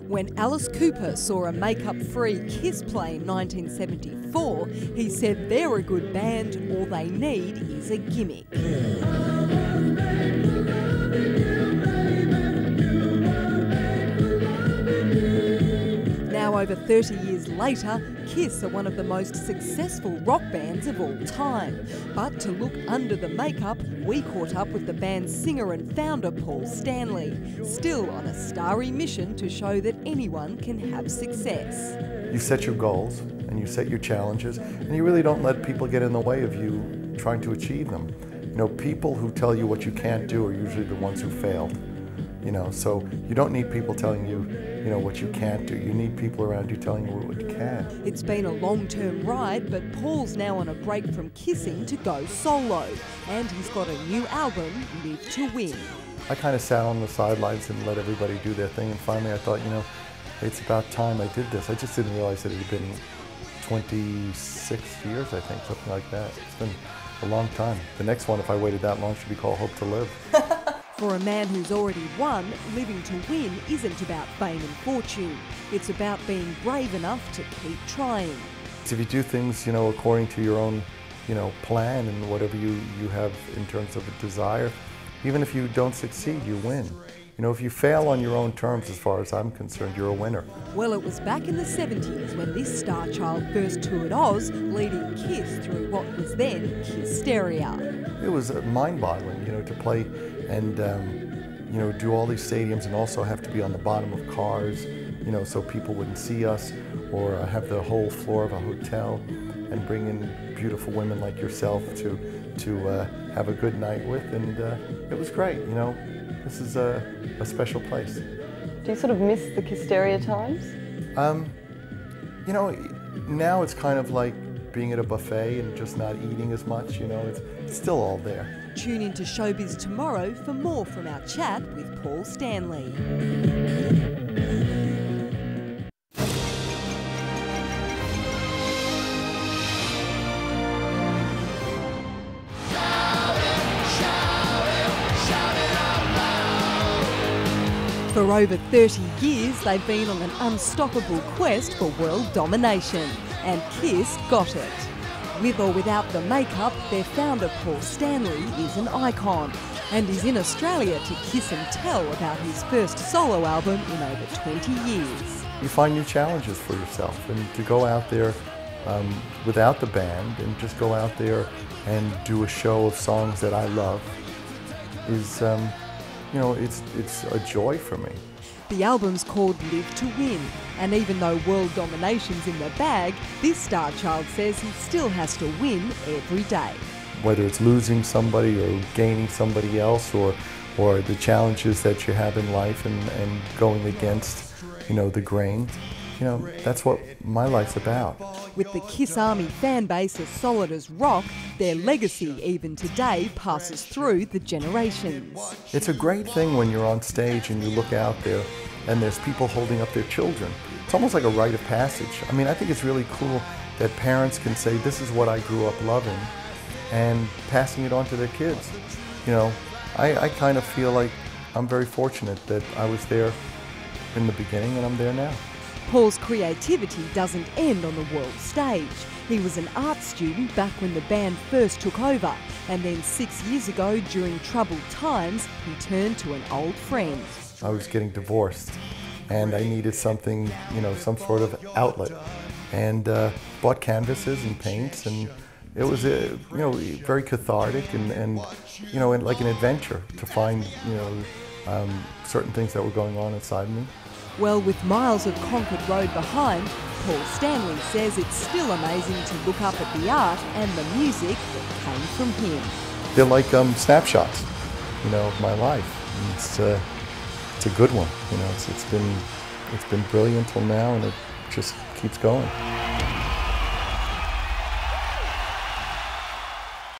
When Alice Cooper saw a makeup-free Kiss play in 1974, he said they're a good band, all they need is a gimmick. Now, over 30 years later, Kiss are one of the most successful rock bands of all time. But to look under the makeup, we caught up with the band's singer and founder, Paul Stanley, still on a starry mission to show that anyone can have success. You set your goals and you set your challenges, and you really don't let people get in the way of you trying to achieve them. You know, people who tell you what you can't do are usually the ones who failed. You know, so you don't need people telling you, what you can't do. You need people around you telling you what you can. It's been a long-term ride, but Paul's now on a break from kissing to go solo. And he's got a new album, Live to Win. I kind of sat on the sidelines and let everybody do their thing, and finally I thought, it's about time I did this. I just didn't realize that it had been 26 years, I think, something like that. It's been a long time. The next one, if I waited that long, should be called Hope to Live. For a man who's already won, living to win isn't about fame and fortune. It's about being brave enough to keep trying. If you do things, according to your own, plan and whatever you have in terms of a desire, even if you don't succeed, you win. If you fail on your own terms, as far as I'm concerned, you're a winner. Well, it was back in the 70s when this star child first toured Oz, leading Kiss through what was then Kissteria. It was mind-boggling, to play and do all these stadiums and also have to be on the bottom of cars, so people wouldn't see us, or have the whole floor of a hotel and bring in beautiful women like yourself to have a good night with, and it was great. This is a special place. Do you sort of miss the Kissteria times? Now it's kind of like being at a buffet and just not eating as much, it's still all there. Tune in to Showbiz tomorrow for more from our chat with Paul Stanley. For over 30 years, they've been on an unstoppable quest for world domination, and Kiss got it. With or without the makeup, their founder Paul Stanley is an icon, and is in Australia to kiss and tell about his first solo album in over 20 years. You find new challenges for yourself, and to go out there without the band and just go out there and do a show of songs that I love is, it's a joy for me. The album's called Live to Win, and even though world domination's in the bag, this star child says he still has to win every day. Whether it's losing somebody or gaining somebody else, or the challenges that you have in life and going against, the grain, that's what my life's about. With the Kiss Army fan base as solid as rock, their legacy even today passes through the generations. It's a great thing when you're on stage and you look out there and there's people holding up their children. It's almost like a rite of passage. I mean, I think it's really cool that parents can say, this is what I grew up loving, and passing it on to their kids. I kind of feel like I'm very fortunate that I was there in the beginning and I'm there now. Paul's creativity doesn't end on the world stage. He was an art student back when the band first took over, and then 6 years ago, during troubled times, he turned to an old friend. I was getting divorced, and I needed something, some sort of outlet, and bought canvases and paints, and it was, very cathartic and like an adventure to find, certain things that were going on inside me. Well, with miles of conquered road behind, Paul Stanley says it's still amazing to look up at the art and the music that came from him. They're like snapshots, of my life. And it's a good one. It's been brilliant till now, and it just keeps going.